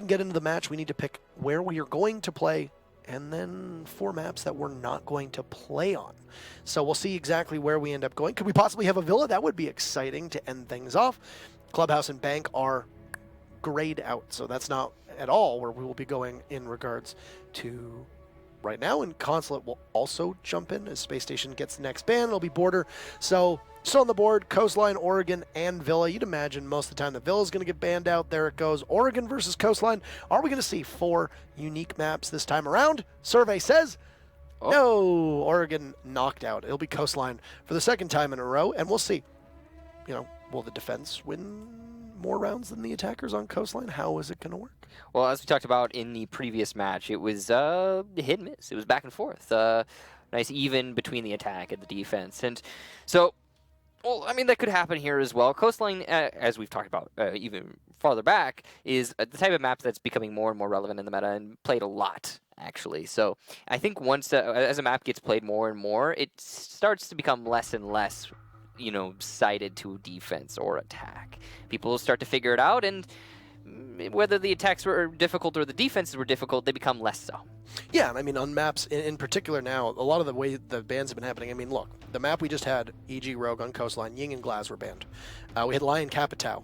can get into the match, we need to pick where we are going to play and then 4 maps that we're not going to play on. So we'll see exactly where we end up going. Could we possibly have a villa? That would be exciting to end things off. Clubhouse and Bank are grayed out, so that's not at all where we will be going in regards to right now. And Consulate will also jump in as Space Station gets the next ban. It'll be Border. So still on the board, Coastline, Oregon, and Villa. You'd imagine most of the time the Villa's going to get banned out. There it goes. Oregon versus Coastline. Are we going to see 4 unique maps this time around? Survey says no. Oregon knocked out. It'll be Coastline for the 2nd time in a row, and we'll see. Will the defense win more rounds than the attackers on Coastline? How is it going to work? Well, as we talked about in the previous match, it was hit and miss. It was back and forth. Nice even between the attack and the defense. And so, well, I mean, that could happen here as well. Coastline, as we've talked about even farther back, is the type of map that's becoming more and more relevant in the meta and played a lot, actually. So I think once, as a map gets played more and more, it starts to become less and less sided to defense or attack. People will start to figure it out, and whether the attacks were difficult or the defenses were difficult, they become less so. Yeah, I mean, on maps in particular now, a lot of the way the bans have been happening, I mean, look, the map we just had, EG Rogue on Coastline, Ying and Glaz were banned. We had Lion Capitao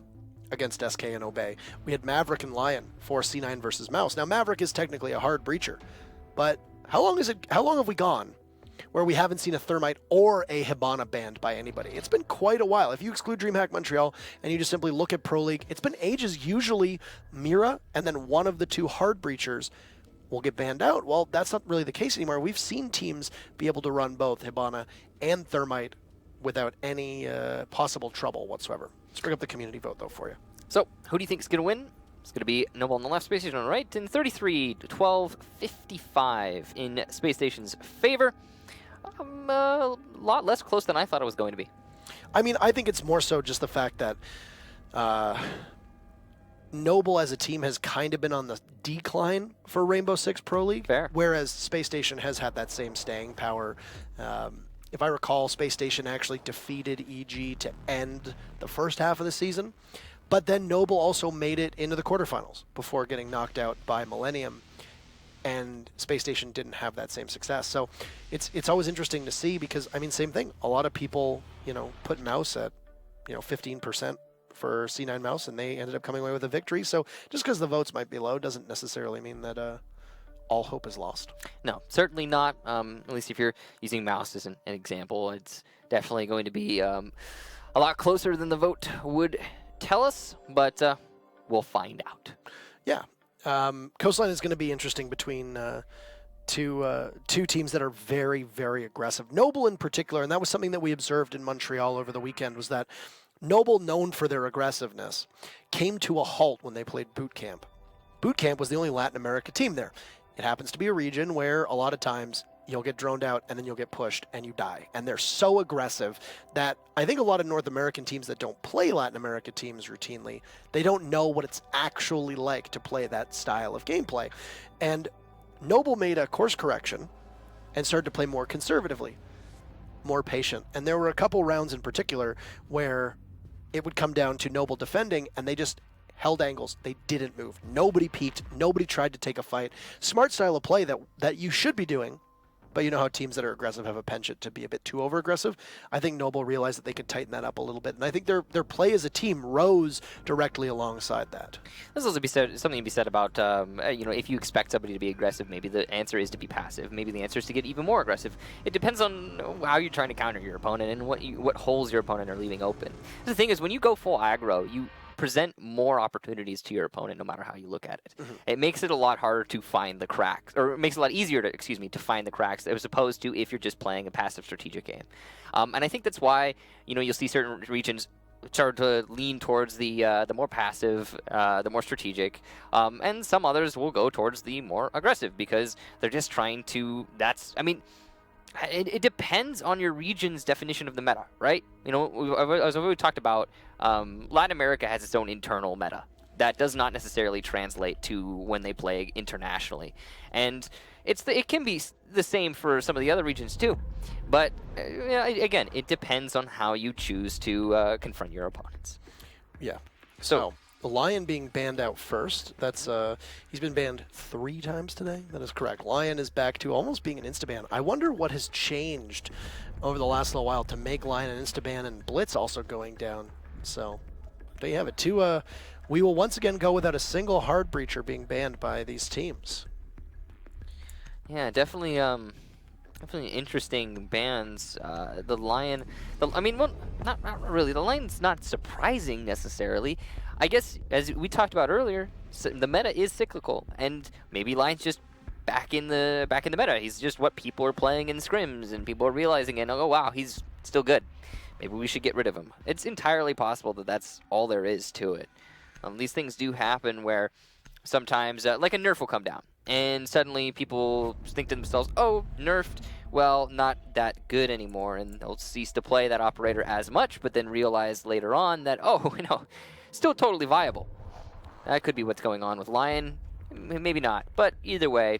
against SK and Obey. We had Maverick and Lion for C9 versus Mouse. Now, Maverick is technically a hard breacher, but how long have we gone where we haven't seen a Thermite or a Hibana banned by anybody? It's been quite a while. If you exclude DreamHack Montreal and you just simply look at Pro League, it's been ages. Usually Mira and then one of the 2 hard breachers will get banned out. Well, that's not really the case anymore. We've seen teams be able to run both Hibana and Thermite without any possible trouble whatsoever. Let's bring up the community vote, though, for you. So, who do you think is going to win? It's going to be Noble on the left, Space Station on the right, and 33-12-55 in Space Station's favor. A lot less close than I thought it was going to be. I mean, I think it's more so just the fact that Noble as a team has kind of been on the decline for Rainbow Six Pro League. Fair. Whereas Space Station has had that same staying power. If I recall, Space Station actually defeated EG to end the first half of the season. But then Noble also made it into the quarterfinals before getting knocked out by Millennium. And Space Station didn't have that same success. So it's always interesting to see because, I mean, same thing. A lot of people, put Mouse at, 15% for C9 Mouse, and they ended up coming away with a victory. So just because the votes might be low doesn't necessarily mean that all hope is lost. No, certainly not. At least if you're using Mouse as an example, it's definitely going to be a lot closer than the vote would tell us, but we'll find out. Yeah. Coastline is going to be interesting between two teams that are very, very aggressive. Noble in particular, and that was something that we observed in Montreal over the weekend, was that Noble, known for their aggressiveness, came to a halt when they played Boot Camp. Boot Camp was the only Latin America team there. It happens to be a region where a lot of times you'll get droned out and then you'll get pushed and you die. And they're so aggressive that I think a lot of North American teams that don't play Latin America teams routinely, they don't know what it's actually like to play that style of gameplay. And Noble made a course correction and started to play more conservatively, more patient. And there were a couple rounds in particular where it would come down to Noble defending and they just held angles. They didn't move. Nobody peeked. Nobody tried to take a fight. Smart style of play that you should be doing. But you know how teams that are aggressive have a penchant to be a bit too over-aggressive? I think Noble realized that they could tighten that up a little bit. And I think their play as a team rose directly alongside that. There's also something to be said about, if you expect somebody to be aggressive, maybe the answer is to be passive. Maybe the answer is to get even more aggressive. It depends on how you're trying to counter your opponent and what holes your opponent are leaving open. The thing is, when you go full aggro, you present more opportunities to your opponent no matter how you look at it. Mm-hmm. It makes it a lot harder to find the cracks, or it makes it a lot easier to find the cracks as opposed to if you're just playing a passive strategic game. And I think that's why you'll see certain regions start to lean towards the more passive, the more strategic, and some others will go towards the more aggressive because they're just trying to. It depends on your region's definition of the meta, right? As we talked about, Latin America has its own internal meta that does not necessarily translate to when they play internationally, and it can be the same for some of the other regions too. But again, it depends on how you choose to confront your opponents. Yeah. So Lion being banned out first. That's he's been banned 3 times today. That is correct. Lion is back to almost being an insta-ban. I wonder what has changed over the last little while to make Lion an insta-ban and Blitz also going down. So there you have it. We will once again go without a single hard breacher being banned by these teams. Yeah, definitely. Definitely interesting bans. The Lion, I mean, well, not really. The Lion's not surprising necessarily. I guess, as we talked about earlier, the meta is cyclical, and maybe Lion's just back in the meta. He's just what people are playing in scrims, and people are realizing, and oh wow, he's still good. Maybe we should get rid of him. It's entirely possible that that's all there is to it. These things do happen where sometimes, like a nerf will come down, and suddenly people think to themselves, oh, nerfed, well, not that good anymore, and they'll cease to play that operator as much, but then realize later on that, oh, still totally viable. That could be what's going on with Lion, maybe not, but either way,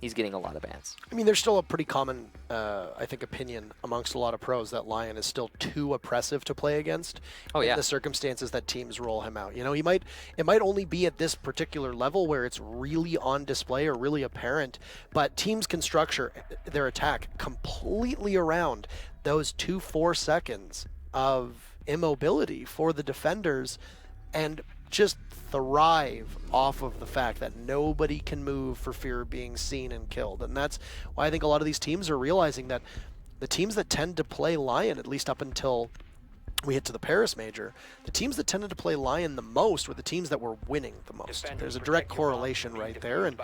he's getting a lot of bans. I mean, there's still a pretty common, I think, opinion amongst a lot of pros that Lion is still too oppressive to play against in the circumstances that teams roll him out. It might only be at this particular level where it's really on display or really apparent, but teams can structure their attack completely around those 2-4 seconds of immobility for the defenders and just thrive off of the fact that nobody can move for fear of being seen and killed. And that's why I think a lot of these teams are realizing that the teams that tend to play Lion, at least up until we hit to the Paris Major, the teams that tended to play Lion the most were the teams that were winning the most. There's a direct correlation right there, and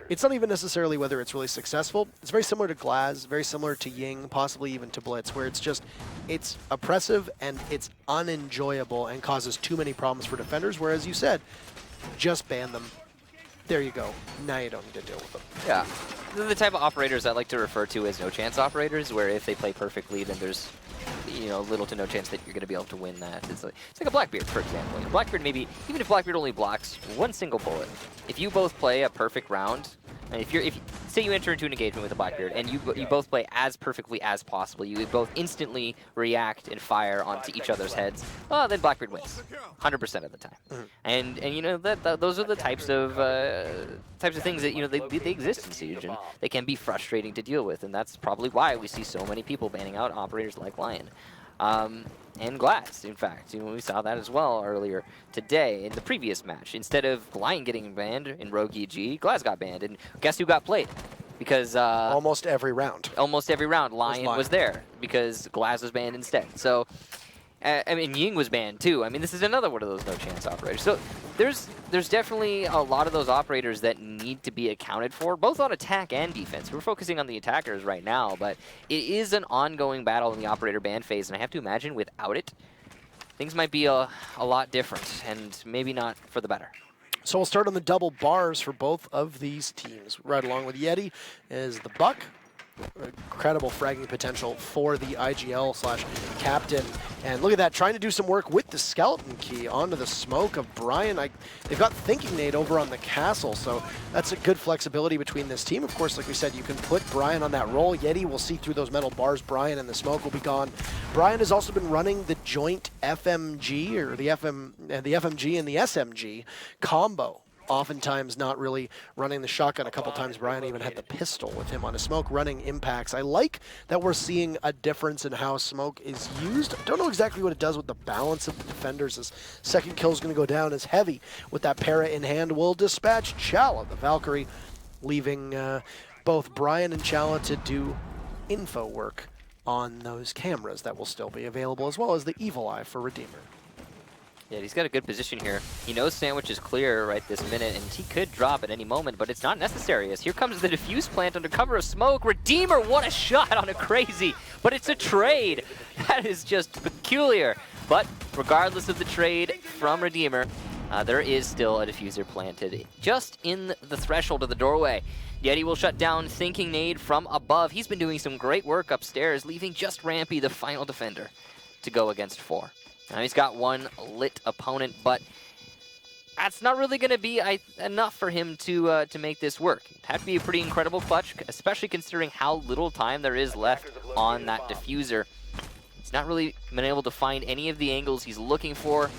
it's not even necessarily whether it's really successful. It's very similar to Glaz, very similar to Ying, possibly even to Blitz, where it's oppressive and it's unenjoyable and causes too many problems for defenders, whereas you said, just ban them. There you go. Now you don't need to deal with them. Yeah. They're the type of operators I like to refer to as no-chance operators, where if they play perfectly, then there's little to no chance that you're going to be able to win that. It's like a Blackbeard, for example. Blackbeard, maybe, even if Blackbeard only blocks one single bullet, if you both play a perfect round, and if say you enter into an engagement with a Blackbeard and you both play as perfectly as possible, you both instantly react and fire onto each other's heads, well, then Blackbeard wins 100% of the time. And those are the types of things that they exist in Siege, and they can be frustrating to deal with, and that's probably why we see so many people banning out operators like Lion. And Glaz, in fact. We saw that as well earlier today in the previous match. Instead of Lion getting banned in Rogue EG, Glaz got banned. And guess who got played? Because almost every round. Almost every round, Lion was there because Glaz was banned instead. So, I mean, Ying was banned too. I mean, this is another one of those no-chance operators. So there's definitely a lot of those operators that need to be accounted for, both on attack and defense. We're focusing on the attackers right now, but it is an ongoing battle in the operator ban phase, and I have to imagine without it, things might be a lot different, and maybe not for the better. So we'll start on the double bars for both of these teams. Right along with Yeti is the Buck. Incredible fragging potential for the IGL/captain. And look at that, trying to do some work with the skeleton key onto the smoke of Brian. They've got Thinking Nade over on the castle, so that's a good flexibility between this team. Of course, like we said, you can put Brian on that roll. Yeti will see through those metal bars, Brian, and the smoke will be gone. Brian has also been running the joint FMG, or the FMG and the SMG combo. Oftentimes not really running the shotgun. A couple times Brian even had the pistol with him on his smoke running impacts. I like that we're seeing a difference in how smoke is used. I don't know exactly what it does with the balance of the defenders. His second kill is going to go down as Heavy with that para in hand will dispatch Chala, the Valkyrie, leaving both Brian and Chala to do info work on those cameras that will still be available, as well as the Evil Eye for Redeemer. Yeah, he's got a good position here. He knows Sandwich is clear right this minute, and he could drop at any moment, but it's not necessary, as here comes the defuse plant under cover of smoke. Redeemer, what a shot on a crazy, but it's a trade. That is just peculiar. But regardless of the trade from Redeemer, there is still a diffuser planted just in the threshold of the doorway. Yeti will shut down Thinking Nade from above. He's been doing some great work upstairs, leaving just Rampy, the final defender, to go against 4. Now he's got one lit opponent, but that's not really going to be enough for him to make this work. It'd have to be a pretty incredible clutch, especially considering how little time there is left on that diffuser. He's not really been able to find any of the angles he's looking for.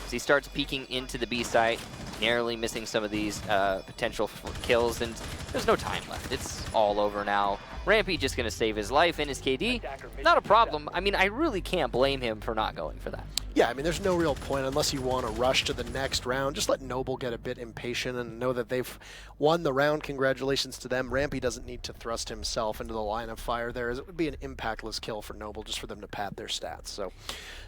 as he starts peeking into the B site, narrowly missing some of these potential kills, and there's no time left. It's all over now. Rampy just going to save his life and his KD. Not a problem. I mean, I really can't blame him for not going for that. Yeah, I mean, there's no real point unless you want to rush to the next round. Just let Noble get a bit impatient and know that they've won the round. Congratulations to them. Rampy doesn't need to thrust himself into the line of fire there, as it would be an impactless kill for Noble just for them to pad their stats. So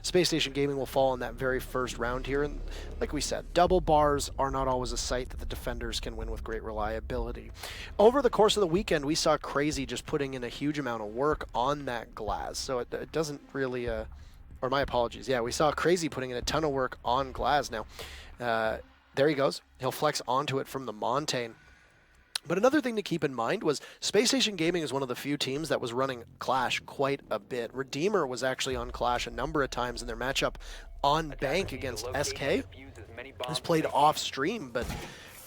Space Station Gaming will fall in that very first round here. And like we said, double bars are not always a site that the defenders can win with great reliability. Over the course of the weekend, we saw Crazy just putting in a huge amount of work on that glass. So it doesn't really... or my apologies. Yeah, we saw Crazy putting in a ton of work on Glaz now. There he goes. He'll flex onto it from the Montaigne. But another thing to keep in mind was Space Station Gaming is one of the few teams that was running Clash quite a bit. Redeemer was actually on Clash a number of times in their matchup on Bank against SK. It was played off stream, but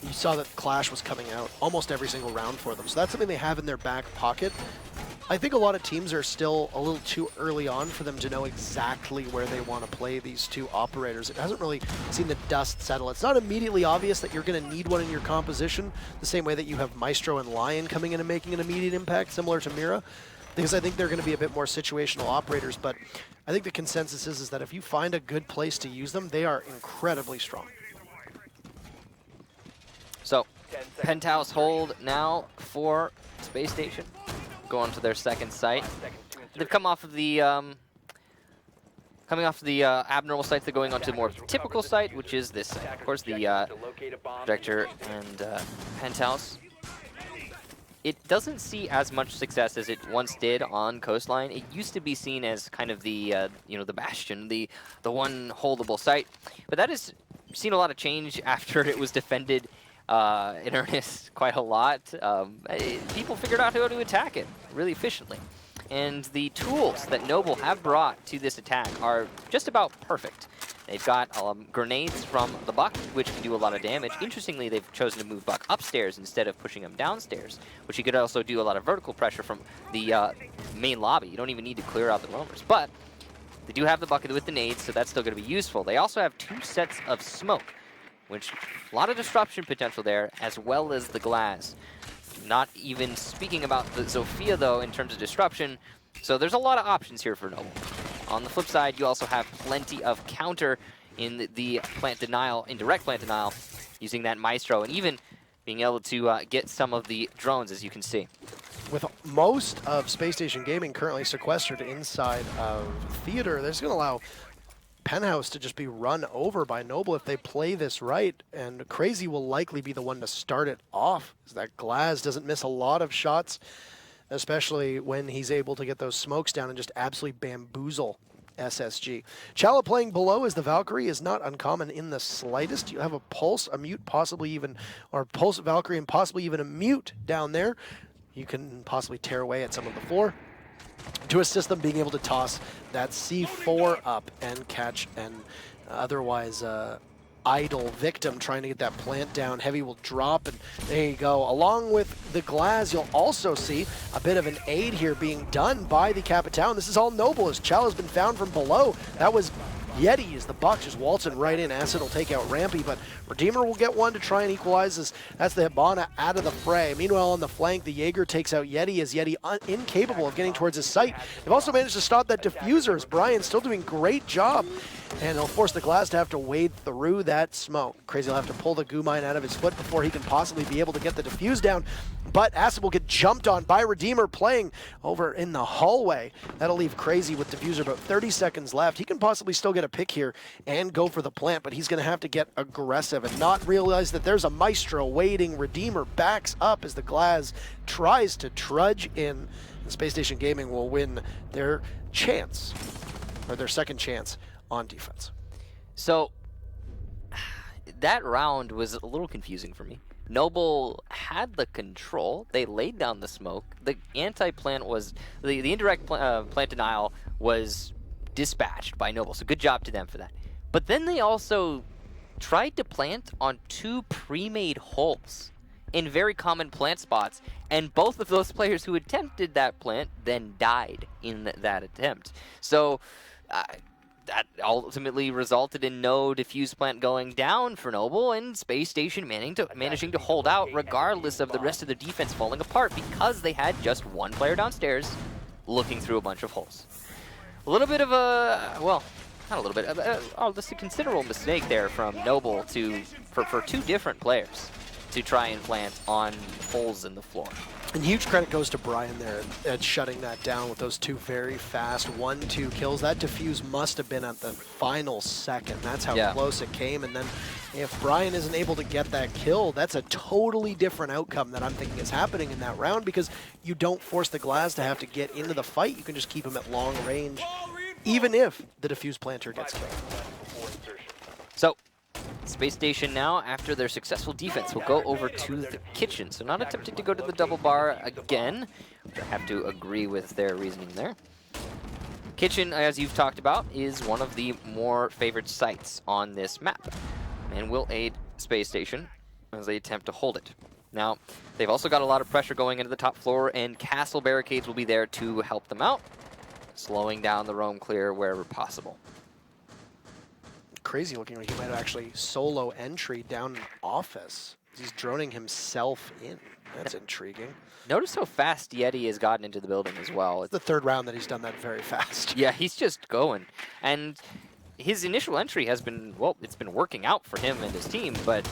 you saw that Clash was coming out almost every single round for them. So that's something they have in their back pocket. I think a lot of teams are still a little too early on for them to know exactly where they want to play these two operators. It hasn't really seen the dust settle. It's not immediately obvious that you're going to need one in your composition, the same way that you have Maestro and Lion coming in and making an immediate impact, similar to Mira, because I think they're going to be a bit more situational operators. But I think the consensus is that if you find a good place to use them, they are incredibly strong. So, Penthouse hold now for Space Station. Go on to their second site. They've come off of the abnormal site. They're going on to the more typical site, which is this site. Of course, the projector and Penthouse. It doesn't see as much success as it once did on Coastline. It used to be seen as kind of the the bastion, the one holdable site, but that has seen a lot of change after it was defended in earnest quite a lot. People figured out how to attack it really efficiently. And the tools that Noble have brought to this attack are just about perfect. They've got grenades from the Buck, which can do a lot of damage. Interestingly, they've chosen to move Buck upstairs instead of pushing him downstairs, which he could also do a lot of vertical pressure from the main lobby. You don't even need to clear out the roamers. But they do have the bucket with the nades, so that's still going to be useful. They also have 2 sets of smoke, which a lot of disruption potential there, as well as the glass. Not even speaking about the Zofia, though, in terms of disruption. So there's a lot of options here for Noble. On the flip side, you also have plenty of counter in the plant denial, indirect plant denial, using that Maestro, and even being able to get some of the drones, as you can see. With most of Space Station Gaming currently sequestered inside of Theater, that's going to allow Penthouse to just be run over by Noble if they play this right, and Crazy will likely be the one to start it off, because that Glaz doesn't miss a lot of shots, especially when he's able to get those smokes down and just absolutely bamboozle SSG. Chala playing below as the Valkyrie is not uncommon in the slightest. You have a Pulse, a Mute, possibly even, or Pulse Valkyrie and possibly even a Mute down there. You can possibly tear away at some of the floor to assist them being able to toss that C4 up and catch an otherwise idle victim trying to get that plant down. Heavy will drop, and there you go. Along with the Glaz, you'll also see a bit of an aid here being done by the Capitan. This is all Noble, as Chal has been found from below. That was Yeti as the Buck just waltzing right in. Acid will take out Rampy, but Redeemer will get one to try and equalize as that's the Hibana out of the fray. Meanwhile, on the flank, the Jaeger takes out Yeti as Yeti incapable of getting towards his sight. They've also managed to stop that diffuser as Brian's still doing a great job. And they'll force the Glass to have to wade through that smoke. Crazy will have to pull the goo mine out of his foot before he can possibly be able to get the defuse down. But Acid will get jumped on by Redeemer playing over in the hallway. That'll leave Crazy with diffuser about 30 seconds left. He can possibly still get a pick here and go for the plant, but he's going to have to get aggressive and not realize that there's a Maestro waiting. Redeemer backs up as the Glass tries to trudge in. And Space Station Gaming will win their chance, or their second chance, on defense. So that round was a little confusing for me. Noble had the control. They laid down the smoke. The anti-plant was, the indirect plant denial was dispatched by Noble, so good job to them for that. But then they also tried to plant on 2 pre-made holes in very common plant spots, and both of those players who attempted that plant then died in that attempt. So that ultimately resulted in no defuse plant going down for Noble, and Space Station managing to hold out regardless of the rest of their defense falling apart because they had just one player downstairs looking through a bunch of holes. A little bit of a, well, not a little bit, just a considerable mistake there from Noble for two different players to try and plant on holes in the floor. And huge credit goes to Brian there at shutting that down with those two very fast 1-2 kills. That defuse must have been at the final second. That's how close it came. And then if Brian isn't able to get that kill, that's a totally different outcome that I'm thinking is happening in that round, because you don't force the Glaz to have to get into the fight. You can just keep him at long range, even if the defuse planter gets killed. So Space Station now, after their successful defense, will go over to the kitchen. So not attempting to go to the double bar again, which I have to agree with their reasoning there. Kitchen, as you've talked about, is one of the more favored sites on this map, and will aid Space Station as they attempt to hold it. Now, they've also got a lot of pressure going into the top floor, and castle barricades will be there to help them out, slowing down the roam clear wherever possible. Crazy looking like he might have actually solo entry down in office. He's droning himself in. That's intriguing. Notice how fast Yeti has gotten into the building as well. It's the third round that he's done that very fast. Yeah, he's just going. And his initial entry has been, well, it's been working out for him and his team, but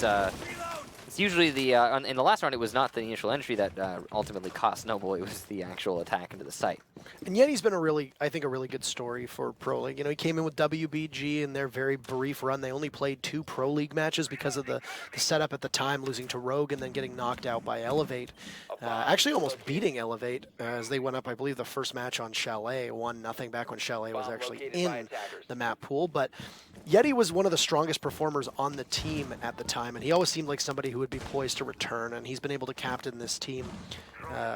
it's usually the, in the last round, it was not the initial entry that ultimately cost Noble, it was the actual attack into the site. And Yeti's been I think a really good story for Pro League. You know, he came in with WBG in their very brief run. They only played 2 Pro League matches because of the setup at the time, losing to Rogue and then getting knocked out by Elevate. Actually almost beating Elevate as they went up, I believe, the first match on Chalet, 1-0 back when Chalet was actually in the map pool. But Yeti was one of the strongest performers on the team at the time, and he always seemed like somebody who would be poised to return, and he's been able to captain this team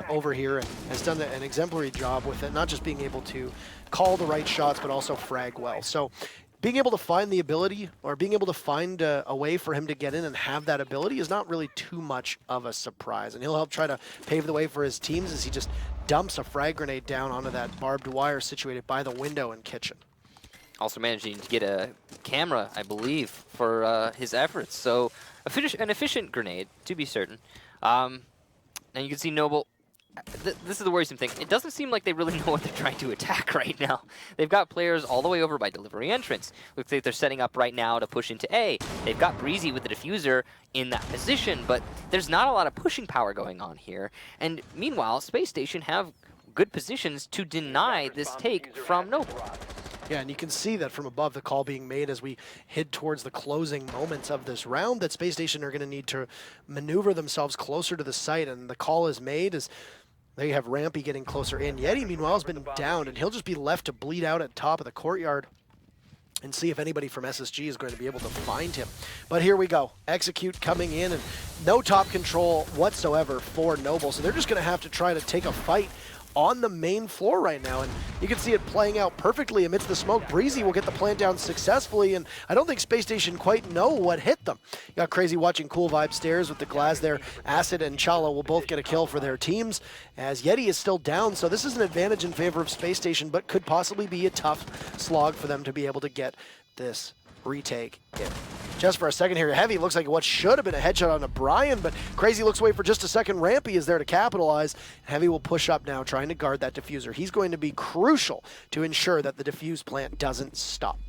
over here and has done an exemplary job with it, not just being able to call the right shots, but also frag well. So being able to find the ability, or being able to find a way for him to get in and have that ability, is not really too much of a surprise. And he'll help try to pave the way for his teams as he just dumps a frag grenade down onto that barbed wire situated by the window in kitchen. Also managing to get a camera, I believe, for his efforts. So an efficient grenade, to be certain. And you can see Noble, this is the worrisome thing. It doesn't seem like they really know what they're trying to attack right now. They've got players all the way over by delivery entrance. Looks like they're setting up right now to push into A. They've got Breezy with the diffuser in that position, but there's not a lot of pushing power going on here. And meanwhile, Space Station have good positions to deny this take from Noble. Yeah, and you can see that from above, the call being made as we head towards the closing moments of this round, that Space Station are going to need to maneuver themselves closer to the site, and the call is made as they have Rampy getting closer in. Yeti, meanwhile, has been downed, and he'll just be left to bleed out at top of the courtyard and see if anybody from SSG is going to be able to find him. But here we go. Execute coming in, and no top control whatsoever for Noble, so they're just going to have to try to take a fight on the main floor right now, and you can see it playing out perfectly amidst the smoke. Breezy will get the plant down successfully, and I don't think Space Station quite know what hit them. You got Crazy watching Cool Vibe stairs with the Glaz there. Acid and Chala will both get a kill for their teams, as Yeti is still down, so this is an advantage in favor of Space Station, but could possibly be a tough slog for them to be able to get this retake in. Just for a second here, Heavy looks like what should have been a headshot on Brian, but Crazy looks away for just a second. Rampy is there to capitalize. Heavy will push up now, trying to guard that diffuser. He's going to be crucial to ensure that the diffuse plant doesn't stop.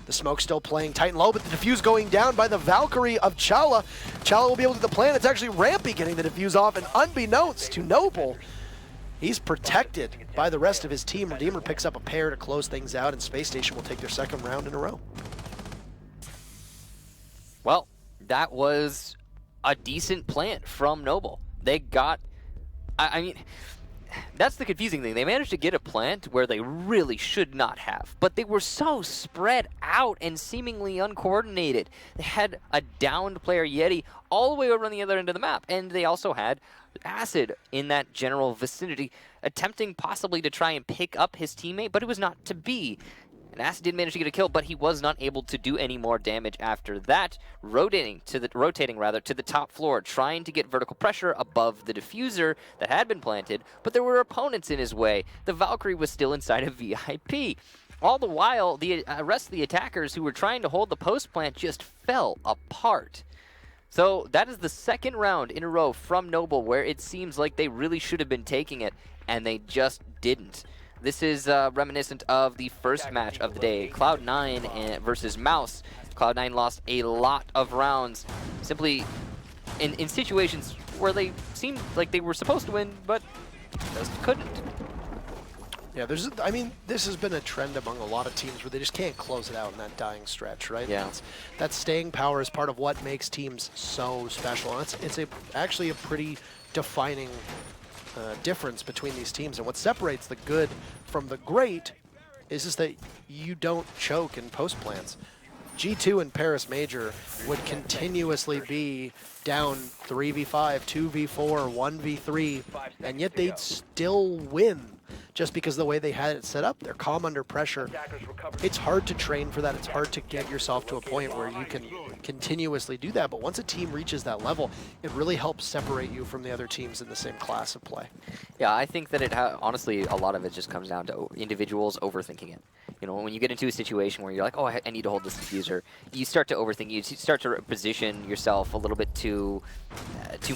The smoke still playing tight and low, but the diffuse going down by the Valkyrie of Chala. Chala will be able to get the plant. It's actually Rampy getting the diffuse off, and unbeknownst to Noble, he's protected by the rest of his team. Redeemer picks up a pair to close things out, and Space Station will take their second round in a row. Well, that was a decent plant from Noble. They got, I mean, that's the confusing thing. They managed to get a plant where they really should not have, but they were so spread out and seemingly uncoordinated. They had a downed player, Yeti, all the way over on the other end of the map, and they also had Acid in that general vicinity, attempting possibly to try and pick up his teammate, but it was not to be. And Acid did manage to get a kill, but he was not able to do any more damage after that, rotating to the top floor, trying to get vertical pressure above the diffuser that had been planted, but there were opponents in his way. The Valkyrie was still inside of VIP. All the while, the rest of the attackers who were trying to hold the post plant just fell apart. So that is the second round in a row from Noble where it seems like they really should have been taking it, and they just didn't. This is reminiscent of the first match of the day, Cloud9 versus Mouse. Cloud9 lost a lot of rounds simply in situations where they seemed like they were supposed to win, but just couldn't. Yeah, I mean, this has been a trend among a lot of teams where they just can't close it out in that dying stretch, right? Yeah. That staying power is part of what makes teams so special. And it's actually a pretty defining difference between these teams. And what separates the good from the great is that you don't choke in post plants. G2 and Paris Major would continuously be down 3v5, 2v4, 1v3, and yet they'd still win just because of the way they had it set up. They're calm under pressure. It's hard to train for that. It's hard to get yourself to a point where you can continuously do that. But once a team reaches that level, it really helps separate you from the other teams in the same class of play. Yeah, I think that honestly, a lot of it just comes down to individuals overthinking it. You know, when you get into a situation where you're like, oh, I need to hold this diffuser, you start to overthink. You start to position yourself a little bit too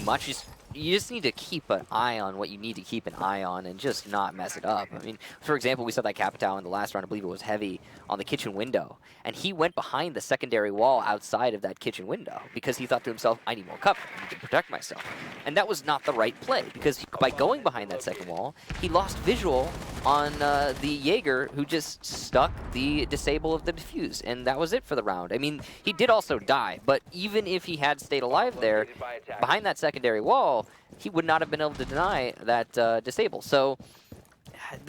much. You just need to keep an eye on what you need to keep an eye on and just not mess it up. I mean, for example, we saw that Capitao in the last round, I believe it was Heavy, on the kitchen window. And he went behind the secondary wall outside of that kitchen window because he thought to himself, I need more cover. I need to protect myself. And that was not the right play because by going behind that second wall, he lost visual on the Jaeger who just stuck the disable of the defuse. And that was it for the round. I mean, he did also die, but even if he had stayed alive there, behind that secondary wall, he would not have been able to deny that disable. So,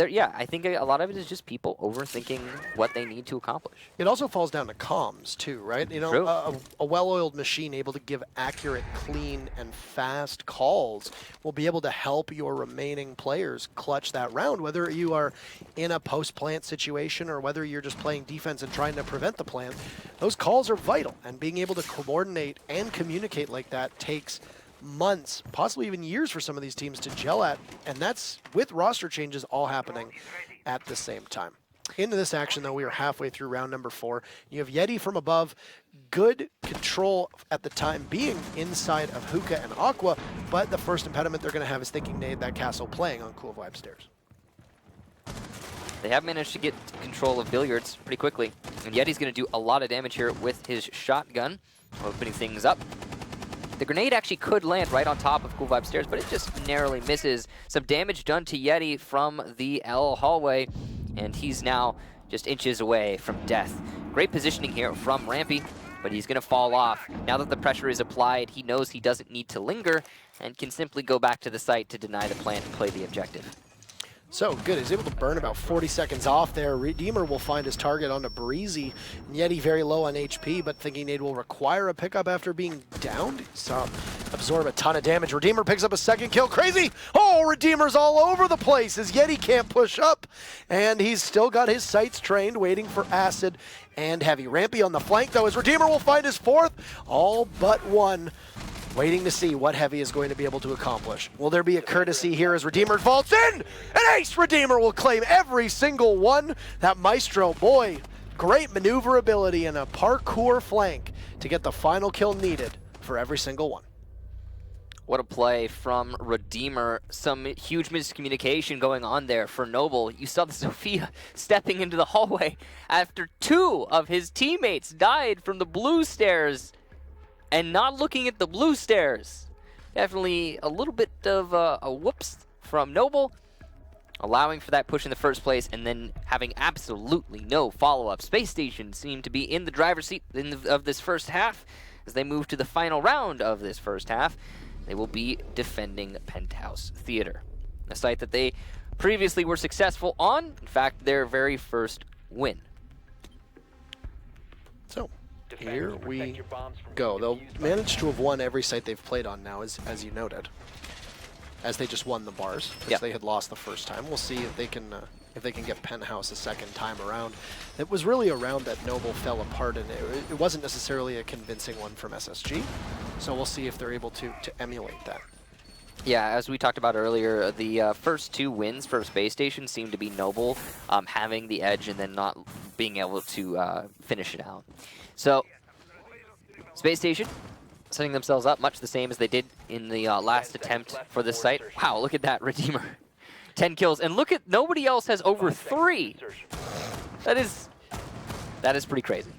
yeah, I think a lot of it is just people overthinking what they need to accomplish. It also falls down to comms, too, right? You know, a well-oiled machine able to give accurate, clean, and fast calls will be able to help your remaining players clutch that round, whether you are in a post-plant situation or whether you're just playing defense and trying to prevent the plant. Those calls are vital, and being able to coordinate and communicate like that takes months, possibly even years for some of these teams to gel at, and that's with roster changes all happening at the same time. Into this action, though, we are halfway through round number 4. You have Yeti from above, good control at the time being inside of Hookah and Aqua, but the first impediment they're going to have is thinking Nade that castle playing on Cool Vibe stairs. They have managed to get control of Billiards pretty quickly, and Yeti's going to do a lot of damage here with his shotgun, opening things up. The grenade actually could land right on top of Cool Vibe stairs, but it just narrowly misses. Some damage done to Yeti from the L hallway, and he's now just inches away from death. Great positioning here from Rampy, but he's going to fall off. Now that the pressure is applied, he knows he doesn't need to linger and can simply go back to the site to deny the plant and play the objective. So good, he's able to burn about 40 seconds off there. Redeemer will find his target onto Breezy. Yeti very low on HP, but thinking Nade will require a pickup after being downed. So absorb a ton of damage. Redeemer picks up a second kill. Crazy! Oh, Redeemer's all over the place as Yeti can't push up. And he's still got his sights trained, waiting for Acid and Heavy. Rampy on the flank, though, as Redeemer will find his fourth. All but one. Waiting to see what Heavy is going to be able to accomplish. Will there be a courtesy here as Redeemer vaults in? An ace! Redeemer will claim every single one. That Maestro, boy, great maneuverability and a parkour flank to get the final kill needed for every single one. What a play from Redeemer. Some huge miscommunication going on there for Noble. You saw the Sophia stepping into the hallway after 2 of his teammates died from the blue stairs. And not looking at the blue stairs. Definitely a little bit of a whoops from Noble, allowing for that push in the first place and then having absolutely no follow-up. Space Station seemed to be in the driver's seat of this first half. As they move to the final round of this first half, they will be defending Penthouse Theater, a site that they previously were successful on. In fact, their very first win. So here we go. They'll manage to have won every site they've played on now, as you noted, as they just won the bars, which they had lost the first time. We'll see if they can get Penthouse a second time around. It was really a round that Noble fell apart, and it wasn't necessarily a convincing one from SSG. So we'll see if they're able to emulate that. Yeah, as we talked about earlier, the first 2 wins for Space Station seem to be Noble having the edge and then not being able to finish it out. So, Space Station setting themselves up much the same as they did in the last attempt for this site. Wow, look at that, Redeemer. 10 kills, and look at, nobody else has over 3. That is pretty crazy.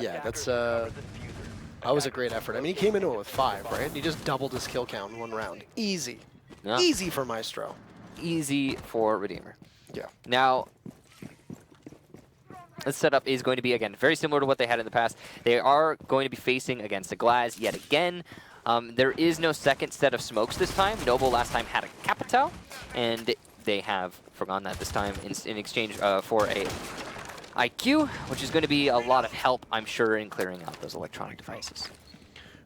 Yeah, that was a great effort. I mean, he came into it with 5, right? He just doubled his kill count in 1 round. Easy. Yeah. Easy for Maestro. Easy for Redeemer. Yeah. Now, this setup is going to be, again, very similar to what they had in the past. They are going to be facing against the Glaz yet again. There is no second set of smokes this time. Noble last time had a Capital, and they have forgone that this time in exchange for a IQ, which is going to be a lot of help, I'm sure, in clearing out those electronic devices.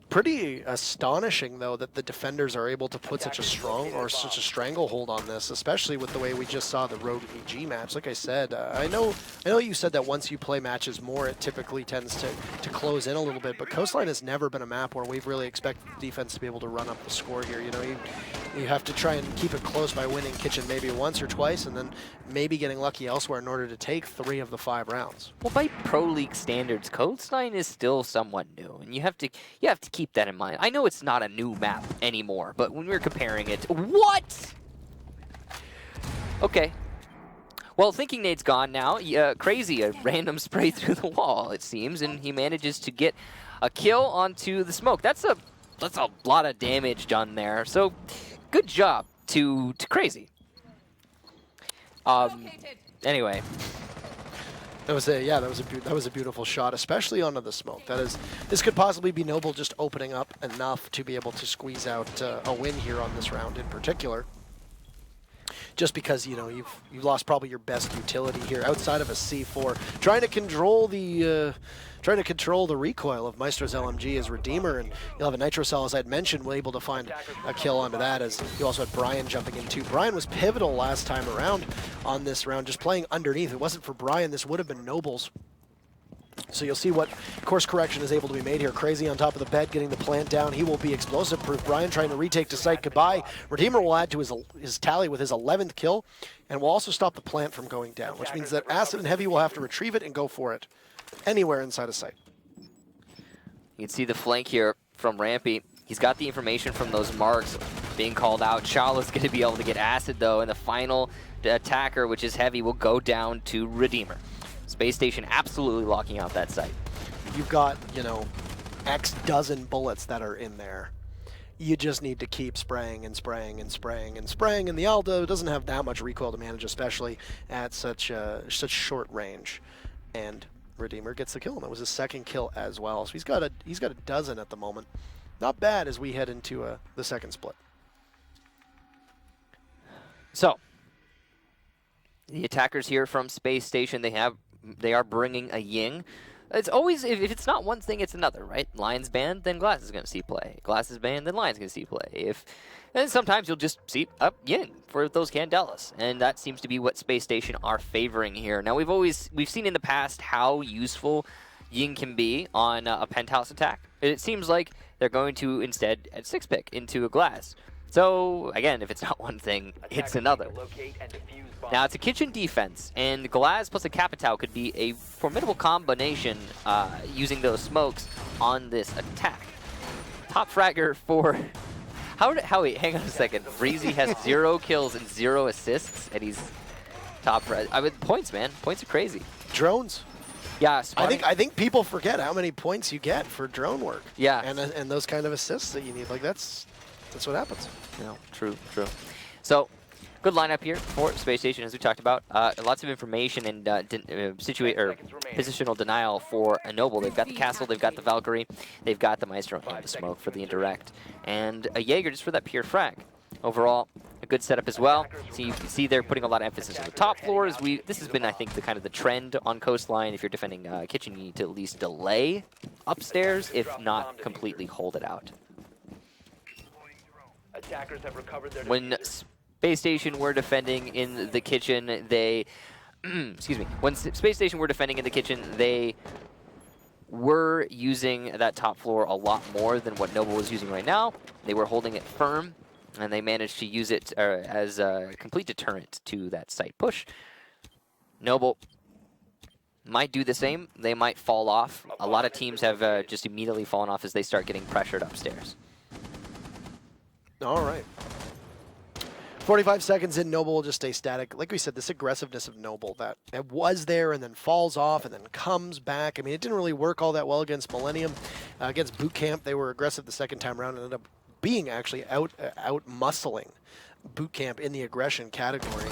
Pretty astonishing, though, that the defenders are able to put such a stranglehold on this, especially with the way we just saw the Rogue EG match. Like I said, I know you said that once you play matches more, it typically tends to close in a little bit, but Coastline has never been a map where we've really expected the defense to be able to run up the score here. You know, you have to try and keep it close by winning Kitchen maybe once or twice, and then maybe getting lucky elsewhere in order to take 3 of the 5 rounds. Well, by Pro League standards, Coastline is still somewhat new, and you have to keep that in mind. I know it's not a new map anymore, but when we're comparing it, what? Okay. Well, Thinking Nade's gone now. Crazy, a random spray through the wall, it seems, and he manages to get a kill onto the smoke. That's a lot of damage done there. So, good job to Crazy. Anyway. That was a beautiful shot, especially onto the smoke. This could possibly be Noble just opening up enough to be able to squeeze out a win here on this round in particular. Just because, you know, you've lost probably your best utility here outside of a C4. Trying to control the recoil of Maestro's LMG as Redeemer, and you'll have a Nitro Cell, as I'd mentioned, able to find a kill onto that, as you also had Brian jumping in too. Brian was pivotal last time around on this round, just playing underneath. If it wasn't for Brian, this would have been Noble's. So you'll see what course correction is able to be made here. Crazy on top of the bed, getting the plant down. He will be explosive proof. Brian trying to retake to site. Goodbye. Redeemer will add to his tally with his 11th kill, and will also stop the plant from going down, which means that Acid and Heavy will have to retrieve it and go for it anywhere inside of sight. You can see the flank here from Rampy. He's got the information from those marks being called out. Shala's going to be able to get Acid, though, and the final attacker, which is Heavy, will go down to Redeemer. Space Station absolutely locking out that site. You've got, you know, X dozen bullets that are in there. You just need to keep spraying and spraying and spraying and spraying, and the Aldo doesn't have that much recoil to manage, especially at such short range. And Redeemer gets the kill, and that was his 2nd kill as well. So he's got a dozen at the moment. Not bad as we head into the 2nd split. So the attackers here from Space Station, they are bringing a Ying. It's always, if it's not one thing, it's another, right? Lion's banned, then Glass is going to see play. Glass is banned, then Lion's going to see play. And sometimes you'll just see up Ying for those Candelas, and that seems to be what Space Station are favoring here. Now we've seen in the past how useful Ying can be on a penthouse attack. It seems like they're going to instead at 6-pick into a Glass. So again, if it's not one thing, it's another. Now it's a kitchen defense, and Glaz plus a Capital could be a formidable combination using those smokes on this attack. Top fragger for... wait, hang on a second. Breezy has 0 kills and 0 assists, and he's top frag. I mean, points, man. Points are crazy. Drones. Yeah, I think people forget how many points you get for drone work. Yeah. And those kind of assists that you need. Like, that's what happens. No, true. So, good lineup here for Space Station, as we talked about. Lots of information and positional denial for a Noble. They've got the Castle, they've got the Valkyrie, they've got the Maestro and the Smoke for the indirect, and a Jaeger just for that pure frag. Overall, a good setup as well. So you can see they're putting a lot of emphasis on the top floor. This has been, I think, the trend on Coastline. If you're defending Kitchen, you need to at least delay upstairs, if not completely hold it out. Attackers have recovered their when Space Station were defending in the kitchen, they... excuse me. When Space Station were defending in the kitchen, they were using that top floor a lot more than what Noble was using right now. They were holding it firm and they managed to use it as a complete deterrent to that site push. Noble might do the same. They might fall off. A lot of teams have just immediately fallen off as they start getting pressured upstairs. All right. 45 seconds in, Noble will just stay static. Like we said, this aggressiveness of Noble that it was there and then falls off and then comes back. I mean, it didn't really work all that well against Millennium. Against Boot Camp, they were aggressive the second time around and ended up being actually out muscling Boot Camp in the aggression category.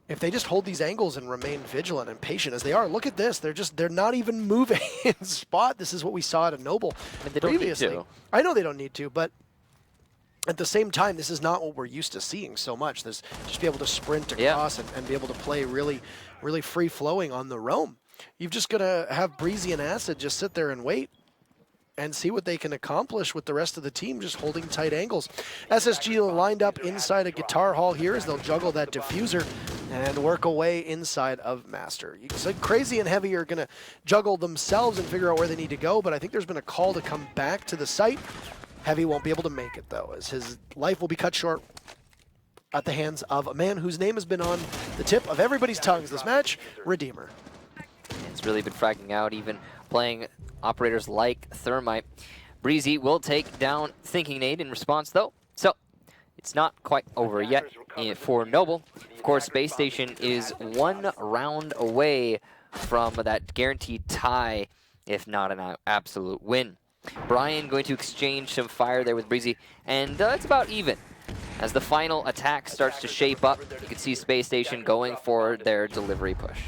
If they just hold these angles and remain vigilant and patient as they are, look at this. They're not even moving in spot. This is what we saw at a Noble previously. Don't need to. I know they don't need to, but at the same time, this is not what we're used to seeing so much. This just be able to sprint across and be able to play really, really free-flowing on the roam. You've just got to have Breezy and Acid just sit there and wait and see what they can accomplish with the rest of the team, just holding tight angles. SSG lined up inside a guitar hall here as they'll juggle that diffuser and work away inside of Master. You said Crazy and Heavy are going to juggle themselves and figure out where they need to go, but I think there's been a call to come back to the site. Heavy won't be able to make it, though, as his life will be cut short at the hands of a man whose name has been on the tip of everybody's tongues this match, Redeemer. It's really been fragging out, even playing operators like Thermite. Breezy will take down Thinking Nade in response, though. So, it's not quite over yet for Noble. Of course, Space Station is 1 round away from that guaranteed tie, if not an absolute win. Brian going to exchange some fire there with Breezy, and it's about even. As the final attack starts to shape up, you can see Space Station going for their delivery push.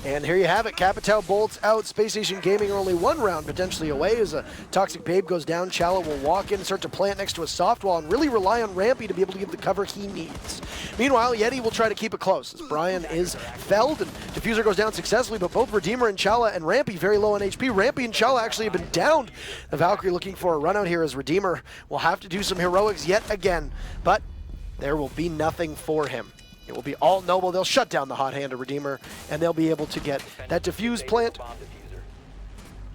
And here you have it. Capitao bolts out. Space Station Gaming are only 1 round potentially away as a Toxic Babe goes down. Chala will walk in and start to plant next to a soft wall and really rely on Rampy to be able to give the cover he needs. Meanwhile, Yeti will try to keep it close as Brian is felled and Diffuser goes down successfully, but both Redeemer and Chala and Rampy very low on HP. Rampy and Chala actually have been downed. The Valkyrie looking for a run out here as Redeemer will have to do some heroics yet again, but there will be nothing for him. It will be all Noble. They'll shut down the hot hand of Redeemer, and they'll be able to get that diffuse plant.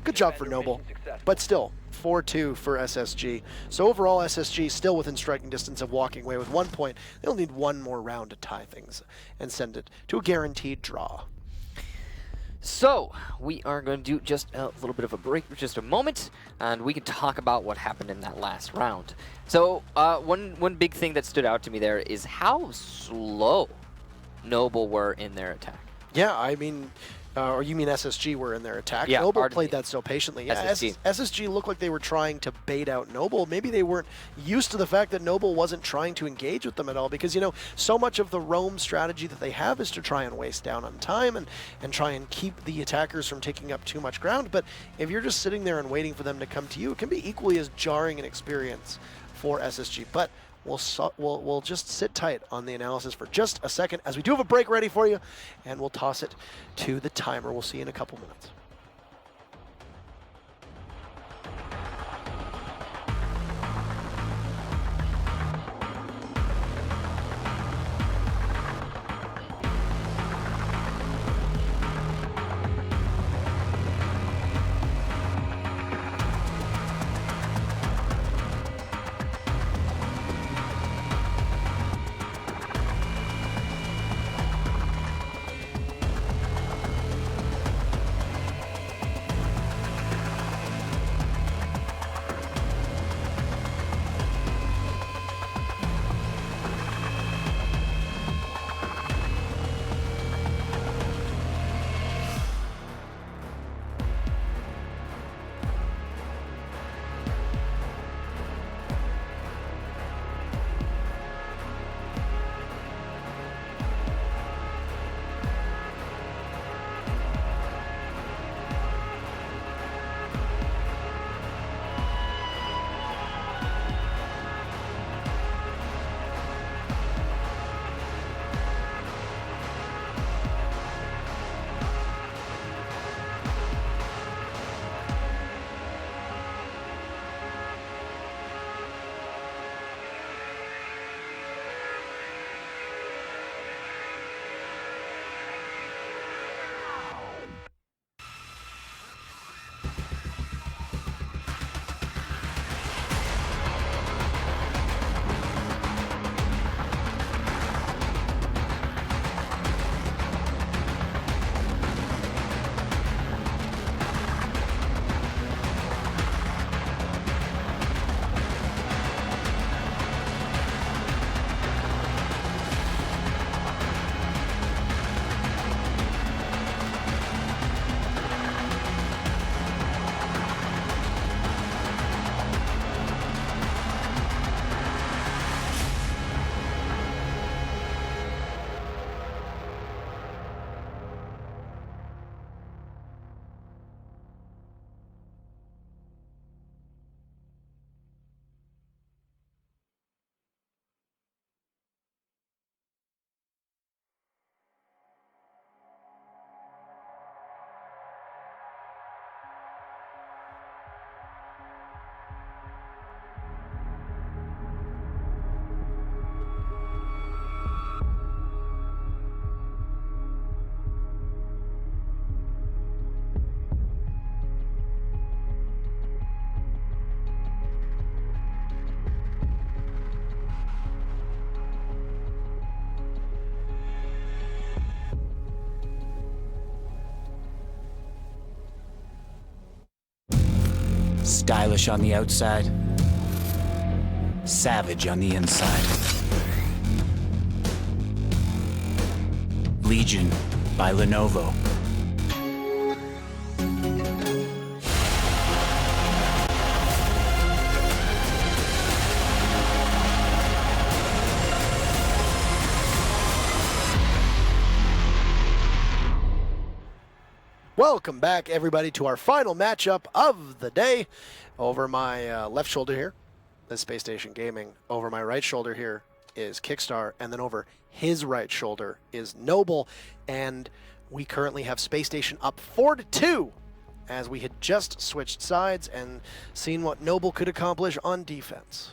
Good job for Noble, but still, 4-2 for SSG. So overall, SSG still within striking distance of walking away with 1 point. They'll need 1 more round to tie things and send it to a guaranteed draw. So, we are going to do just a little bit of a break for just a moment, and we can talk about what happened in that last round. So, one big thing that stood out to me there is how slow Noble were in their attack. Yeah, I mean, or you mean SSG were in their attack? Yeah, Noble played that so patiently. Yeah, SSG. SSG looked like they were trying to bait out Noble. Maybe they weren't used to the fact that Noble wasn't trying to engage with them at all because, you know, so much of the roam strategy that they have is to try and waste down on time and try and keep the attackers from taking up too much ground. But if you're just sitting there and waiting for them to come to you, it can be equally as jarring an experience for SSG. But we'll just sit tight on the analysis for just a second as we do have a break ready for you, and we'll toss it to the timer. We'll see you in a couple minutes. Stylish on the outside, savage on the inside. Legion by Lenovo. Welcome back, everybody, to our final matchup of the day. Over my left shoulder here is Spacestation Gaming. Over my right shoulder here is Kickstar, and then over his right shoulder is Noble. And we currently have Space Station up 4-2, as we had just switched sides and seen what Noble could accomplish on defense.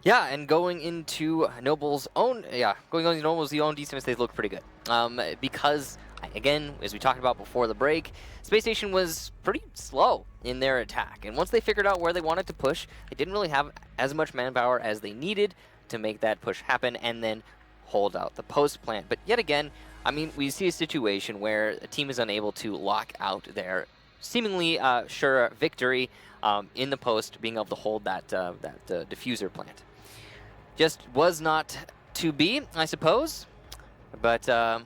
Yeah, and going into Noble's own defense, they look pretty good. Because, again, as we talked about before the break, Space Station was pretty slow in their attack. And once they figured out where they wanted to push, they didn't really have as much manpower as they needed to make that push happen and then hold out the post plant. But yet again, I mean, we see a situation where a team is unable to lock out their seemingly sure victory in the post, being able to hold that diffuser plant. Just was not to be, I suppose, but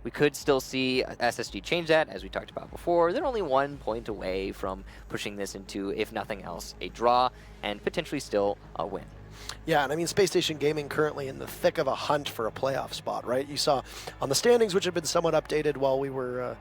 we could still see SSG change that, as we talked about before. They're only 1 point away from pushing this into, if nothing else, a draw and potentially still a win. Yeah, and I mean, Space Station Gaming currently in the thick of a hunt for a playoff spot, right? You saw on the standings, which have been somewhat updated while we were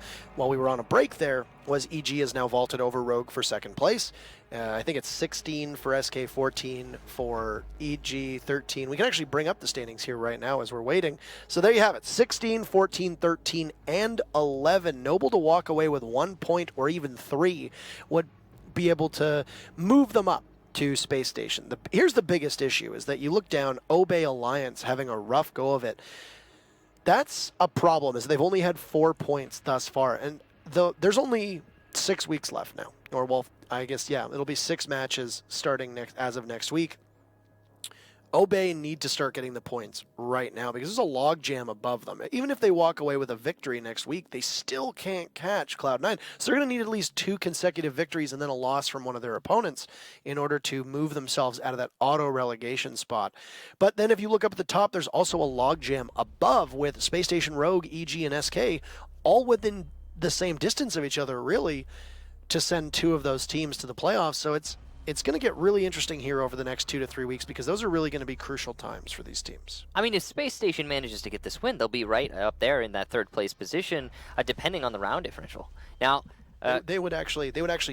on a break there, was EG is now vaulted over Rogue for second place. I think it's 16 for SK, 14 for EG, 13. We can actually bring up the standings here right now as we're waiting. So there you have it, 16, 14, 13, and 11. Noble to walk away with 1 point or even 3 would be able to move them up to Space Station. Here's the biggest issue, is that you look down, Obey Alliance having a rough go of it. That's a problem, is they've only had 4 points thus far, and there's only 6 weeks left now. Or, well, I guess, yeah, it'll be 6 matches starting as of next week. Obey need to start getting the points right now because there's a logjam above them. Even if they walk away with a victory next week, they still can't catch Cloud9. So they're going to need at least 2 consecutive victories and then a loss from one of their opponents in order to move themselves out of that auto-relegation spot. But then if you look up at the top, there's also a logjam above with Space Station, Rogue, EG, and SK all within the same distance of each other, really, to send 2 of those teams to the playoffs. So it's going to get really interesting here over the next 2 to 3 weeks because those are really going to be crucial times for these teams. I mean, if Space Station manages to get this win, they'll be right up there in that 3rd place position, depending on the round differential. Now, they would actually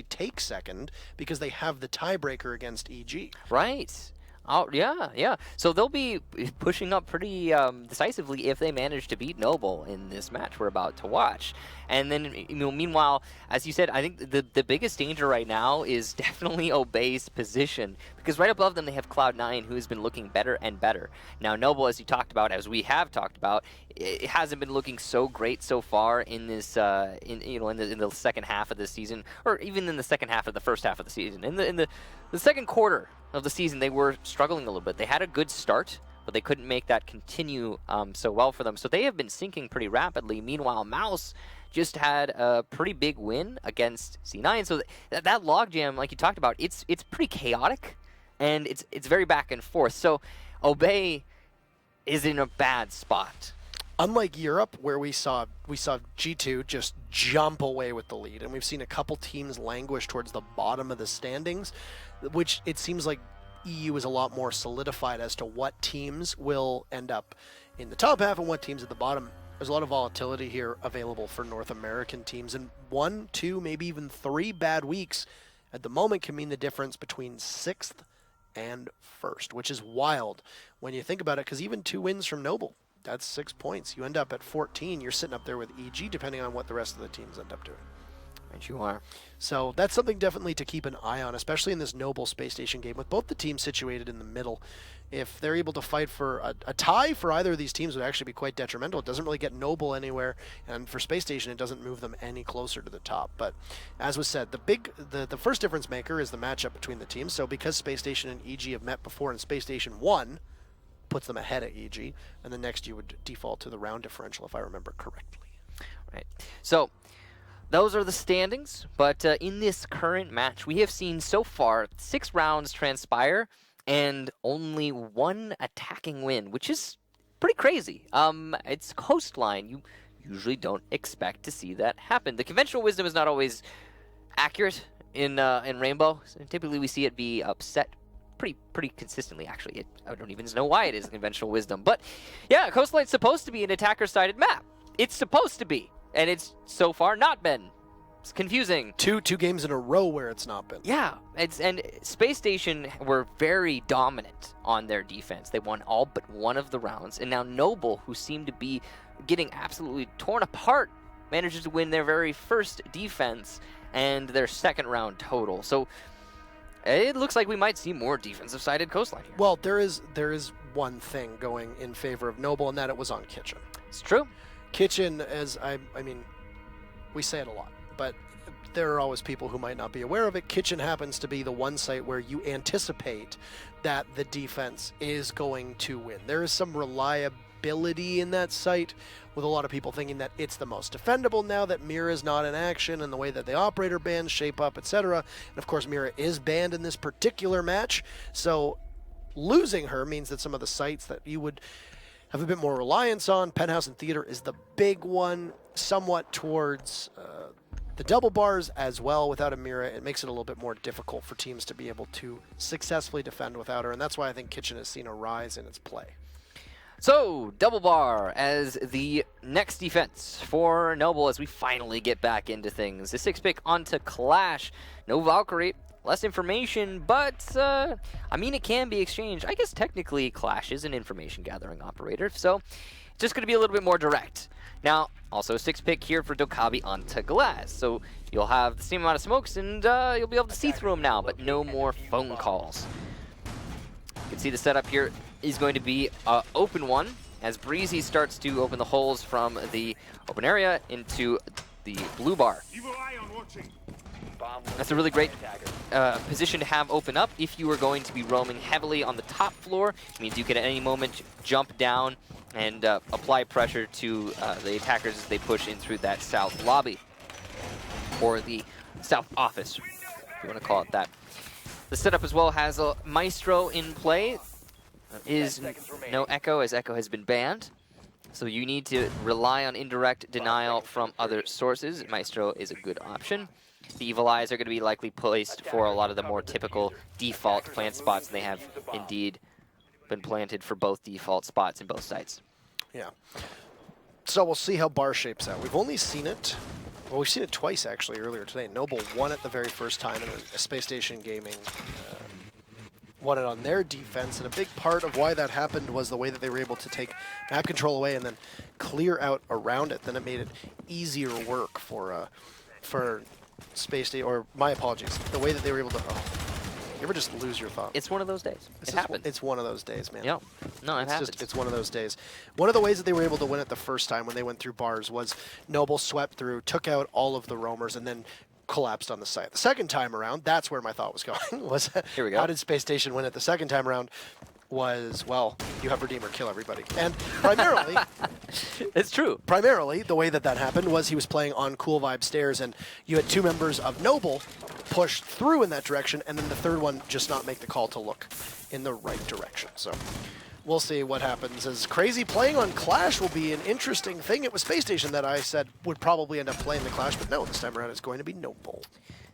take second because they have the tiebreaker against EG. Right. Oh, yeah. So they'll be pushing up pretty decisively if they manage to beat Noble in this match we're about to watch. And then, meanwhile, as you said, I think the biggest danger right now is definitely Obey's position, because right above them they have Cloud9, who has been looking better and better. Now, Noble, as you talked about, as we have talked about, it hasn't been looking so great so far in this, in the second half of the season, or even in the second half of the first half of the season. In the second quarter of the season, they were struggling a little bit. They had a good start, but they couldn't make that continue so well for them. So they have been sinking pretty rapidly. Meanwhile, Mouse just had a pretty big win against C9. So that logjam, like you talked about, it's pretty chaotic, and it's very back and forth. So Obey is in a bad spot. Unlike Europe, where we saw G2 just jump away with the lead, and we've seen a couple teams languish towards the bottom of the standings, which it seems like EU is a lot more solidified as to what teams will end up in the top half and what teams at the bottom. There's a lot of volatility here available for North American teams, and 1, 2, maybe even 3 bad weeks at the moment can mean the difference between 6th and 1st, which is wild when you think about it, because even 2 wins from Noble, that's 6 points. You end up at 14. You're sitting up there with EG, depending on what the rest of the teams end up doing. Right, you are. So that's something definitely to keep an eye on, especially in this Noble Space Station game with both the teams situated in the middle. If they're able to fight for a tie for either of these teams would actually be quite detrimental. It doesn't really get Noble anywhere, and for Space Station it doesn't move them any closer to the top. But as was said, the first difference maker is the matchup between the teams. So because Space Station and EG have met before and Space Station won, puts them ahead of EG, and then next you would default to the round differential if I remember correctly. Right. So those are the standings, but in this current match, we have seen so far 6 rounds transpire and only 1 attacking win, which is pretty crazy. It's Coastline. You usually don't expect to see that happen. The conventional wisdom is not always accurate in Rainbow. So typically, we see it be upset pretty consistently, actually. I don't even know why it is conventional wisdom. But yeah, Coastline's supposed to be an attacker-sided map. It's supposed to be. And it's so far not been. It's confusing. Two games in a row where it's not been. Yeah, and Space Station were very dominant on their defense. They won all but one of the rounds. And now Noble, who seemed to be getting absolutely torn apart, manages to win their very first defense and their second round total. So it looks like we might see more defensive-sided Coastline here. Well, there is one thing going in favor of Noble, and that it was on Kitchen. It's true. Kitchen, as I mean, we say it a lot, but there are always people who might not be aware of it. Kitchen happens to be the one site where you anticipate that the defense is going to win. There is some reliability in that site, with a lot of people thinking that it's the most defendable now that Mira is not in action and the way that the operator bans shape up, etc. And of course, Mira is banned in this particular match, so losing her means that some of the sites that you would have a bit more reliance on, Penthouse and Theater is the big one, somewhat towards the double bars as well. Without a Mira, it makes it a little bit more difficult for teams to be able to successfully defend without her, and that's why I think Kitchen has seen a rise in its play. So, double bar as the next defense for Noble as we finally get back into things. The 6-pick onto Clash. No Valkyrie. Less information, but, I mean, it can be exchanged. I guess technically Clash is an information gathering operator, so it's just going to be a little bit more direct. Now, also 6-pick here for Dokkaebi onto Glass, so you'll have the same amount of smokes and you'll be able to see through them now, but no more phone calls. You can see the setup here is going to be an open one as Breezy starts to open the holes from the open area into the blue bar. That's a really great position to have open up if you are going to be roaming heavily on the top floor. It means you can at any moment jump down and apply pressure to the attackers as they push in through that south lobby, or the south office, if you want to call it that. The setup as well has a Maestro in play. Is no Echo, as Echo has been banned. So you need to rely on indirect denial from other sources. Maestro is a good option. The Evil Eyes are going to be likely placed for a lot of the more typical default plant spots, and they have indeed been planted for both default spots in both sites. Yeah. So we'll see how bar shapes out. We've only seen it, well, we've seen it twice actually earlier today. Noble won it the very first time, and Spacestation Gaming won it on their defense, and a big part of why that happened was the way that they were able to take map control away and then clear out around it. Then it made it easier work for Space Day, or my apologies, the way that they were able to. Oh, you ever just lose your thought? It's one of those days. It happens. It's one of those days, man. Yeah, no, it happens. It's one of those days. One of the ways that they were able to win it the first time when they went through bars was Noble swept through, took out all of the roamers, and then collapsed on the site. The second time around, that's where my thought was going. Was here we go. How did Space Station win it the second time around? Was, well, you have Redeemer kill everybody. And primarily, it's true. Primarily, the way that happened was he was playing on Cool Vibe stairs, and you had 2 members of Noble push through in that direction, and then the third one just not make the call to look in the right direction. So we'll see what happens. As Crazy playing on Clash will be an interesting thing. It was Space Station that I said would probably end up playing the Clash, but no, this time around it's going to be Noble.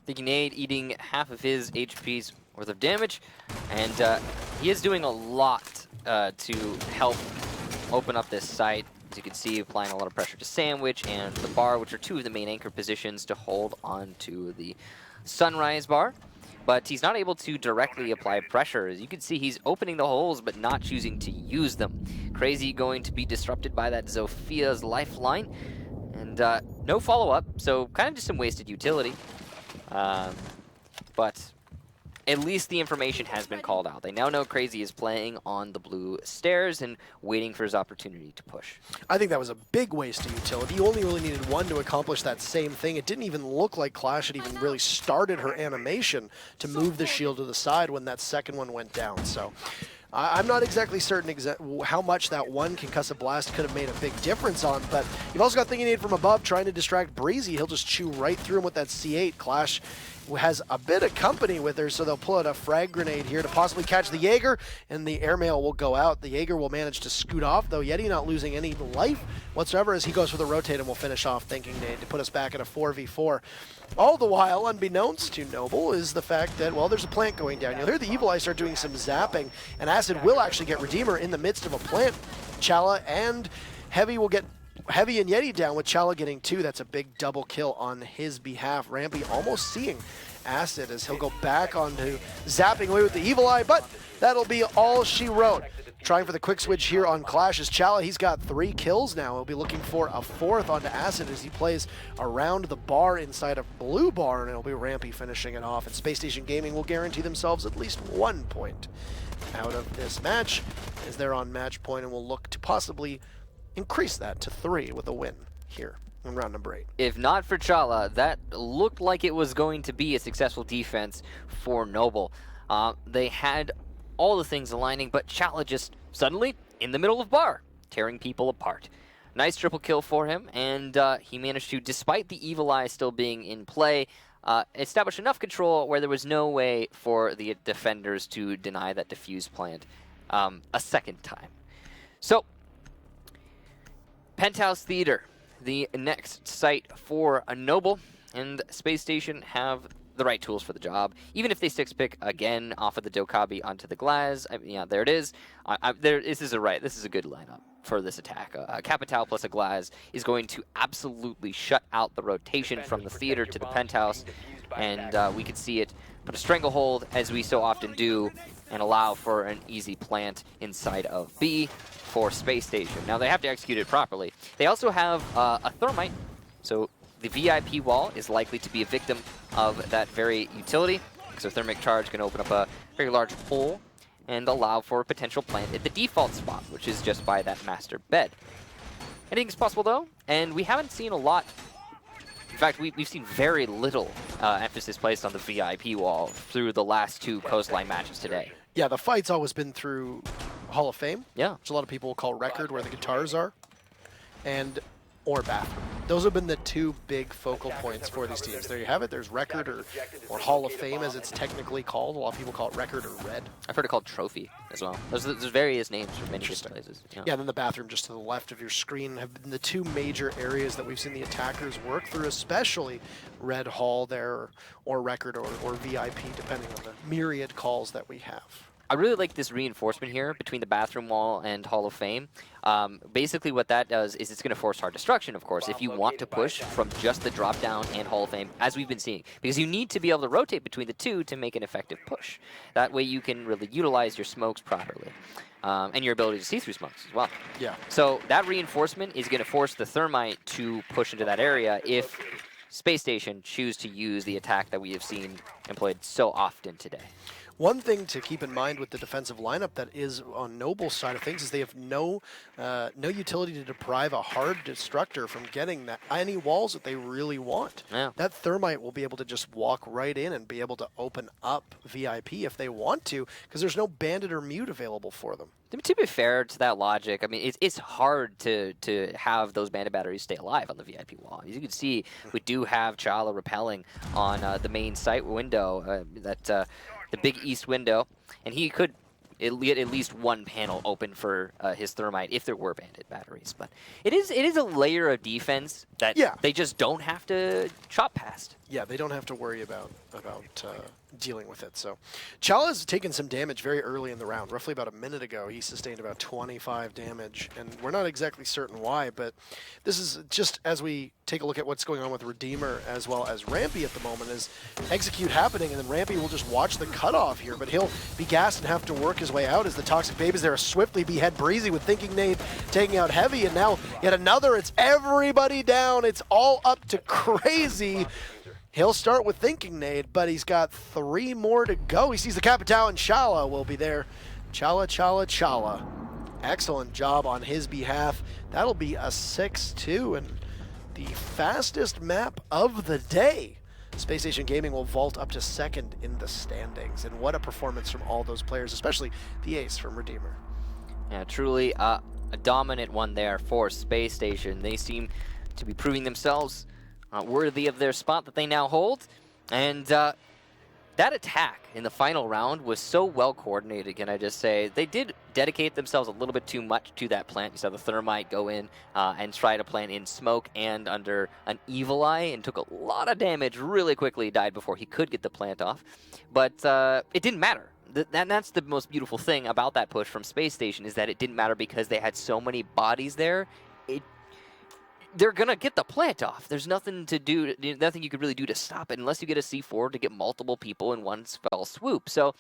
The Grenade eating half of his HP's worth of damage, and he is doing a lot to help open up this site. As you can see, applying a lot of pressure to Sandwich and the bar, which are 2 of the main anchor positions to hold on to the Sunrise bar. But he's not able to directly apply pressure. As you can see, he's opening the holes, but not choosing to use them. Crazy going to be disrupted by that Zophia's lifeline, and no follow-up, so kind of just some wasted utility. But at least the information has been called out. They now know Crazy is playing on the blue stairs and waiting for his opportunity to push. I think that was a big waste of utility. You only really needed one to accomplish that same thing. It didn't even look like Clash had even really started her animation to move the shield to the side when that second one went down. So I'm not exactly certain how much that one concussive blast could have made a big difference on, but you've also got Thinking Nade from above trying to distract Breezy. He'll just chew right through him with that C8. Clash has a bit of company with her, so they'll pull out a frag grenade here to possibly catch the Jaeger, and the airmail will go out. The Jaeger will manage to scoot off, though Yeti not losing any life whatsoever as he goes for the rotate and will finish off Thinking Nade to put us back at a 4v4. All the while, unbeknownst to Noble, is the fact that, well, there's a plant going down. You'll hear the Evil Eye start doing some zapping, and Acid will actually get Redeemer in the midst of a plant. Chala and Heavy will get Heavy and Yeti down with Chala getting 2. That's a big double kill on his behalf. Rampy almost seeing Acid as he'll go back onto zapping away with the Evil Eye, but that'll be all she wrote. Trying for the quick switch here on Clash is Chala. He's got 3 kills now. He'll be looking for a 4th onto Acid as he plays around the bar inside of Blue Bar, and it'll be Rampy finishing it off. And Spacestation Gaming will guarantee themselves at least 1 point out of this match as they're on match point, and will look to possibly increase that to 3 with a win here in round number 8. If not for Chala, that looked like it was going to be a successful defense for Noble. They had all the things aligning, but Chala just suddenly in the middle of bar, tearing people apart. Nice triple kill for him, and he managed to, despite the Evil Eye still being in play, establish enough control where there was no way for the defenders to deny that defuse plant a second time. So, Penthouse Theater, the next site for a Noble, and Space Station have the right tools for the job. Even if they 6-pick again off of the Dokkaebi onto the Glass, yeah, there it is. This is a good lineup for this attack. Capital plus a Glass is going to absolutely shut out the rotation from the theater to the Penthouse, and we could see it put a stranglehold, as we so often do, and allow for an easy plant inside of B for Space Station. Now they have to execute it properly. They also have a Thermite, so the VIP wall is likely to be a victim of that very utility, so Thermic Charge can open up a very large hole and allow for a potential plant at the default spot, which is just by that master bed. Anything's possible though, and we haven't seen a lot. In fact, we've seen very little emphasis placed on the VIP wall through the last 2 Coastline matches today. Yeah, the fight's always been through Hall of Fame, yeah, which a lot of people will call Record, where the guitars are, and or Bathroom. Those have been the 2 big focal points for these teams. There you have it. There's Record or Hall of Fame, as it's technically called. A lot of people call it Record or Red. I've heard it called Trophy as well. There's various names for many different places. Yeah, and then the Bathroom just to the left of your screen have been the 2 major areas that we've seen the attackers work through, especially Red Hall there, or Record or VIP, depending on the myriad calls that we have. I really like this reinforcement here between the Bathroom wall and Hall of Fame. Basically what that does is it's going to force hard destruction, of course, if you want to push from just the drop down and Hall of Fame, as we've been seeing. Because you need to be able to rotate between the 2 to make an effective push. That way you can really utilize your smokes properly. And your ability to see through smokes as well. Yeah. So that reinforcement is going to force the Thermite to push into that area if Space Station choose to use the attack that we have seen employed so often today. One thing to keep in mind with the defensive lineup that is on Noble's side of things is they have no utility to deprive a hard destructor from getting any walls that they really want. Yeah. That Thermite will be able to just walk right in and be able to open up VIP if they want to, because there's no Bandit or Mute available for them. To be fair to that logic, I mean, it's hard to have those Bandit batteries stay alive on the VIP wall. As you can see, we do have Chala repelling on the main site window, the big east window, and he could get at least 1 panel open for his Thermite if there were Bandit batteries. But it is a layer of defense that they just don't have to chop past. Yeah, they don't have to worry about dealing with it. So Chala's taken some damage very early in the round. Roughly about a minute ago, he sustained about 25 damage, and we're not exactly certain why, but this is just as we take a look at what's going on with Redeemer as well as Rampy at the moment, is execute happening, and then Rampy will just watch the cutoff here, but he'll be gassed and have to work his way out as the Toxic Babies there swiftly behead Breezy with Thinking Nade taking out Heavy, and now yet another. It's everybody down. It's all up to Crazy. He'll start with Thinking Nade, but he's got 3 more to go. He sees the Capital, and Chala will be there. Chala. Excellent job on his behalf. That'll be a 6-2, and the fastest map of the day Spacestation Gaming will vault up to second in the standings. And what a performance from all those players, especially the ace from Redeemer. Yeah, truly a dominant one there for Space Station. They seem to be proving themselves worthy of their spot that they now hold. And that attack in the final round was so well coordinated, can I just say. They did dedicate themselves a little bit too much to that plant. You saw the Thermite go in and try to plant in smoke and under an Evil Eye and took a lot of damage really quickly, died before he could get the plant off. But it didn't matter. That's the most beautiful thing about that push from Space Station, is that it didn't matter because they had so many bodies there. They're going to get the plant off. There's nothing to do, nothing you could really do to stop it unless you get a C4 to get multiple people in one fell swoop. So